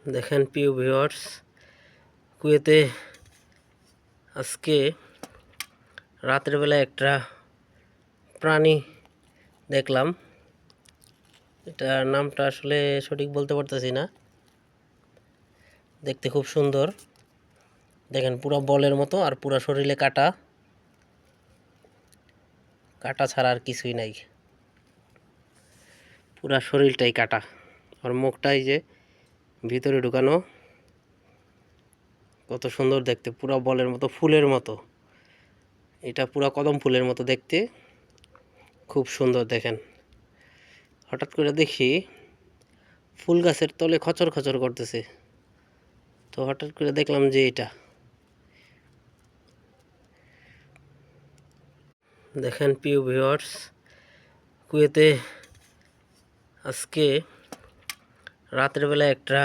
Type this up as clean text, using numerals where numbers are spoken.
দেখেন প্রিয় ভিউয়ার্স, কুয়েতে আজকে রাতের বেলা একটা প্রাণী দেখলাম। এটার নামটা আসলে সঠিক বলতে পারতেছি না। দেখতে খুব সুন্দর, দেখেন পুরো বলের মতো, আর পুরো শরীরে কাটা, কাটা ছাড়া আর কিছুই নাই, পুরা শরীরটাই কাটা। আর মুখটাই যে ভিতরে ঢুকানো, কত সুন্দর দেখতে, পুরো বলের মতো, ফুলের মতো। এটা পুরো কদম ফুলের মতো দেখতে, খুব সুন্দর। দেখেন হঠাৎ করে দেখি ফুল গাছের তলে খচর খচর করতেছে, তো হঠাৎ করে দেখলাম যে এটা। দেখেন প্রিয় ভিউয়ার্স, কুয়েতে আজকে রাতের বেলা একটা